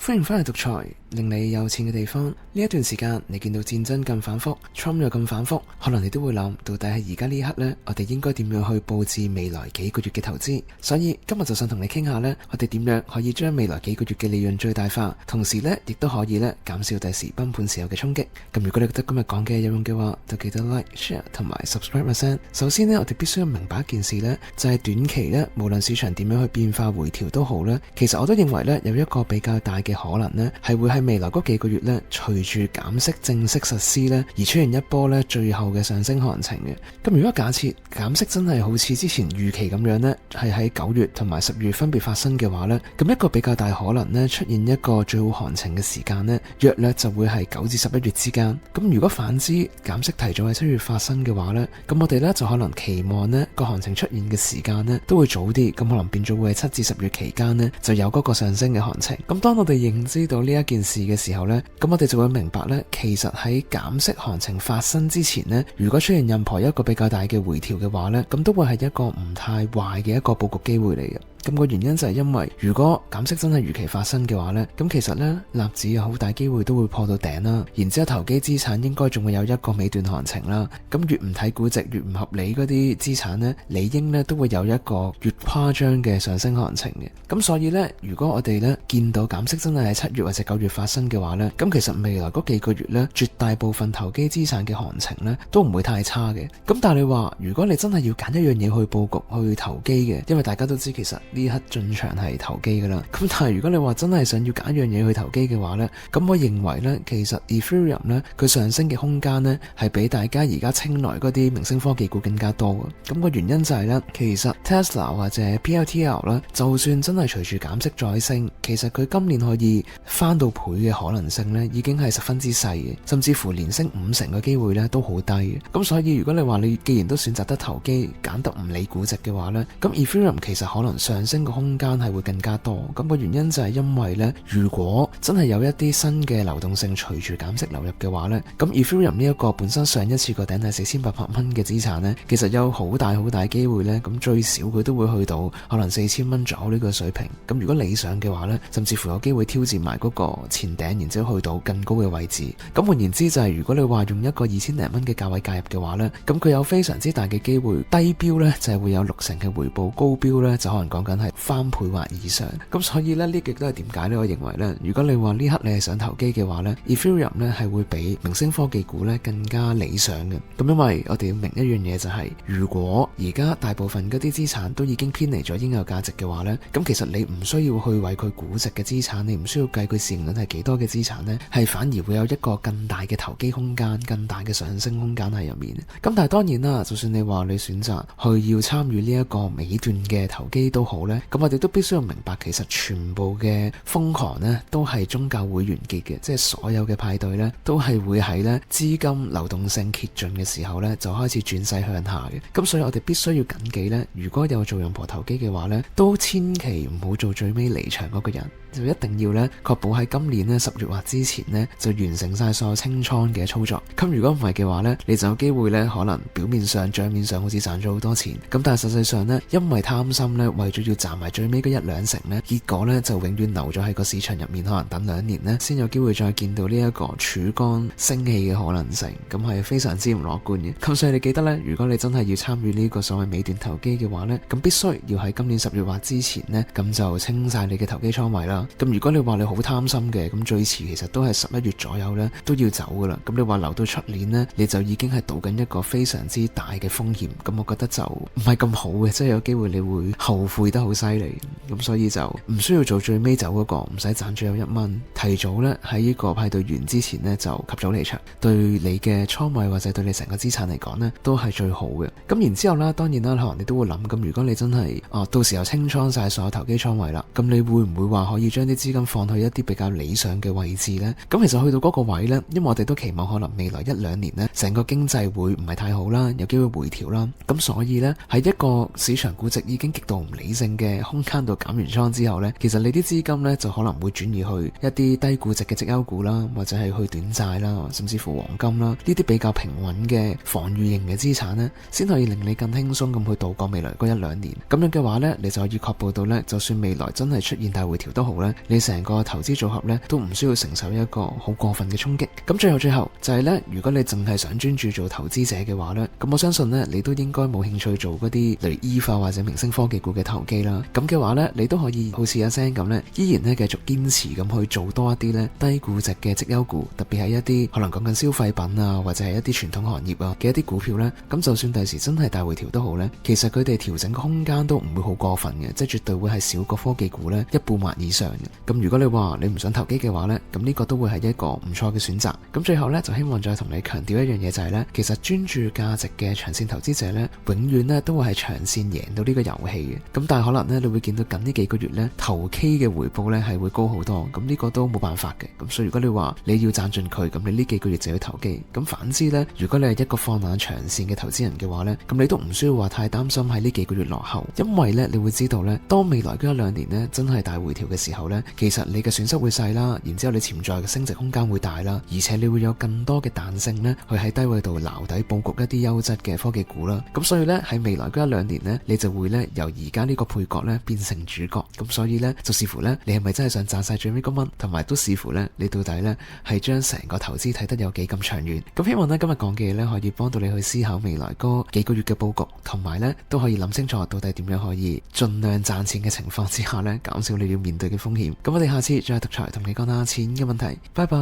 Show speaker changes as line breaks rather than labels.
歡迎翻嚟獨裁，令你有錢嘅地方。呢一段時間你見到戰爭咁反覆， Trump 又咁反覆，可能你都會諗，到底係而家呢一刻呢，我哋應該點樣去佈置未來幾個月嘅投資？所以今日就想同你傾下呢，我哋點樣可以將未來幾個月嘅利潤最大化，同時呢亦都可以呢減少第時崩盤時候嘅衝擊。咁如果你覺得今日講嘅有用嘅話，就記得 like、share 同埋 subscribe 一聲。首先呢，我哋必須要明白一件事呢，就係短期呢，無論市場點樣去變化回調都好呢，其實我都認為呢，有一個比較大嘅可能呢，係會喺未來嗰幾個月呢，隨住減息正式實施呢，而出現一波呢最後嘅上升行情嘅。咁如果假設減息真係好似之前預期咁樣呢，係喺9月同埋10月分別發生嘅話呢，咁一個比較大可能呢，出現一個最好行情嘅時間呢，約略就會係9至11月之間。咁如果反之減息提早喺7月發生嘅話呢，咁我哋呢就可能期望呢個行情出現嘅時間呢都會早啲，咁可能變咗會係7至10月期間呢就有嗰個上升嘅行情。咁當我哋認知到呢一件事嘅時候呢，咁我哋就會明白呢，其實喺減息行情發生之前呢，如果出現任何一個比較大嘅回調嘅話呢，咁都會係一個唔太壞嘅一個佈局機會嚟嘅。咁個原因就係因為如果減息真係如期發生嘅話呢，咁其實呢，納指有好大機會都會破到頂啦，然之後投機資產應該仲會有一個尾段行情啦。咁越唔睇估值越唔合理嗰啲資產呢，理應呢都會有一個越誇張嘅上升行情嘅。咁所以呢，如果我哋呢見到減息真係喺7月或者9月發生嘅話呢，咁其實未來嗰幾個月呢，絕大部分投機資產嘅行情呢都唔會太差嘅。咁但係你話如果你真係要揀一樣嘢去佈局去投機嘅，因為大家都知其實呢刻進場係投機噶啦，咁但係如果你話真係想要揀一樣嘢去投機嘅話呢，咁我認為呢，其實 Ethereum 呢，佢上升嘅空間呢，係比大家而家青睞嗰啲明星科技股更加多嘅。咁個原因就係呢，其實 Tesla 或者 PLTR 啦，就算真係隨住減息再升，其實佢今年可以翻到倍嘅可能性呢，已經係十分之細嘅，甚至乎連升50%嘅機會呢都好低嘅。咁所以如果你話你既然都選擇得投機，揀得唔理估值嘅話呢，咁 Ethereum 其實可能上升個空間係會更加多。咁個原因就係因為呢，如果真係有一啲新嘅流動性隨住減息流入嘅話呢，咁 Ethereum 呢一個本身上一次個頂係4800蚊嘅資產呢，其實有好大機會呢，咁最少佢都會去到可能4000蚊左右呢個水平。咁如果理想嘅話呢，甚至乎有機會挑戰埋嗰個前頂，然之後去到更高嘅位置。咁換言之就係如果你話用一個2000零蚊嘅價位介入嘅話呢，咁佢有非常之大嘅機會低標呢就係會有60%嘅回報，高標呢就可能講緊係翻倍或以上。咁所以呢，呢亦都係點解呢？我認為呢，如果你話呢刻你係想投機嘅話呢， Ethereum 呢係會比明星科技股呢更加理想嘅。咁因為我哋要明一樣嘢就係，如果而家大部分嗰啲資產都已經偏離咗應有價值嘅話呢，咁其實你唔需要去為佢估值嘅資產，你唔需要計佢市盈率係幾多嘅資產呢，係反而會有一個更大嘅投機空間，更大嘅上升空間喺入面。咁但係當然啦，就算你話你選擇去要參與呢一個尾段嘅投機都好呢，咁我哋都必須要明白，其實全部嘅瘋狂呢都係終究會完結嘅，即係所有嘅派對呢都係會喺呢資金流動性竭盡嘅時候呢就開始轉勢向下嘅。咁所以我哋必須要謹記呢，如果有做任何投機嘅話呢，都千祈唔好做最尾離場嗰個人，就一定要呢確保喺今年呢10月或之前呢就完成晒所有清倉嘅操作。咁如果唔係嘅話呢，你就有機會呢可能表面上帳面上好似賺咗好多錢，咁但係實際上呢，因為貪心呢，為咗要賺埋最尾嗰1-2成呢，結果呢就永遠留咗喺個市場入面，可能等2年呢先有機會再見到呢一個曙光升起嘅可能性，咁係非常之唔樂觀嘅。咁所以你記得呢，如果你真係要參與呢個所謂尾段投機嘅話呢，咁必須要喺今年10月或之前呢，咁就清晒你嘅投機倉位啦。咁如果你話你好貪心嘅，咁最遲其實都係11月左右呢都要走噶啦。咁你話留到出年呢，你就已經係賭緊一個非常之大嘅風險，咁我覺得就唔係咁好嘅，即係有機會你會後悔得好犀利。咁所以就唔需要做最尾走嗰個，唔使賺最後1蚊，提早呢喺呢個派對完之前呢就及早離場，對你嘅倉位或者對你成個資產嚟講呢都係最好嘅。咁然之後啦，當然啦，可能你都會諗，咁如果你真係到時候清倉晒所有投機倉位啦，咁你會唔會話可以將啲資金放去一啲比較理想嘅位置呢？咁其實去到嗰個位呢，因為我哋都期望可能未來1-2年呢，成個經濟會唔係太好啦，有機會回調啦。咁所以呢，喺一個市場估值已經極度唔理性嘅空間度減完倉之後呢，其實你啲資金呢就可能會轉移去一啲低估值嘅績優股啦，或者係去短債啦，甚至乎黃金啦，呢啲比較平穩嘅防禦型嘅資產呢，先可以令你更輕鬆咁去度過未來嗰1-2年。咁樣嘅話呢，你就可以確保到呢，就算未來真係出現大回調都好啦，呢，你成個投資組合呢都唔需要承受一個好過分嘅衝擊。咁最後就係呢，如果你淨係想專注做投資者嘅話呢，咁我相信呢，你都應該冇興趣做嗰啲例如醫化或者明星科技股嘅投機啦。咁嘅話呢，你都可以好似阿 Sam 咁呢，依然呢繼續堅持咁去做多一啲呢低估值嘅績優股，特別係一啲可能講緊消費品啊，或者係一啲傳統行業啊嘅一啲股票呢。咁就算第時真係大回調都好呢，其實佢哋調整嘅空間都唔會好過分嘅，即係絕對會係少過科技股呢一半或以上嘅。咁如果你話你唔想投機嘅話呢，咁呢個都會係一個唔錯嘅選擇。咁最後呢，就希望再同你強調一樣嘢，就係呢，其實專注價值嘅長線投資者呢，永遠呢都會係長線贏到呢個遊戲嘅。咁但係可能呢，你會見到近呢幾個月呢，投機嘅回報呢係會高好多。咁呢個都冇辦法嘅。咁所以如果你話你要賺盡佢，咁你呢幾個月就要投機。咁反之呢，如果你係一個放眼長線嘅投資人嘅話呢，咁你都唔需要話太擔心喺呢幾個月落後，因為呢，你會知道呢，當未來嗰一兩年呢真係大回調嘅時候呢，其實你嘅損失會細啦，然之後你潛在嘅升值空間會大啦，而且你會有更多嘅彈性呢去喺低位度撈底佈局一啲優質嘅科技股啦。咁所以呢，喺未來嗰一兩年呢，你就會呢由而家呢個配角呢變成主角。咁所以呢，就視乎呢，你係咪真係想賺晒最尾嗰蚊，同埋都視乎呢，你到底呢係將成個投資睇得有幾咁長遠。咁希望呢，今日講嘅嘢呢，可以幫到你去思考未來嗰幾個月嘅佈局，同埋呢都可以諗清楚到底點樣可以盡量賺錢嘅情況之下呢，減少你要面對嘅風險。咁我哋下次再獨裁同你講下錢嘅問題。拜拜。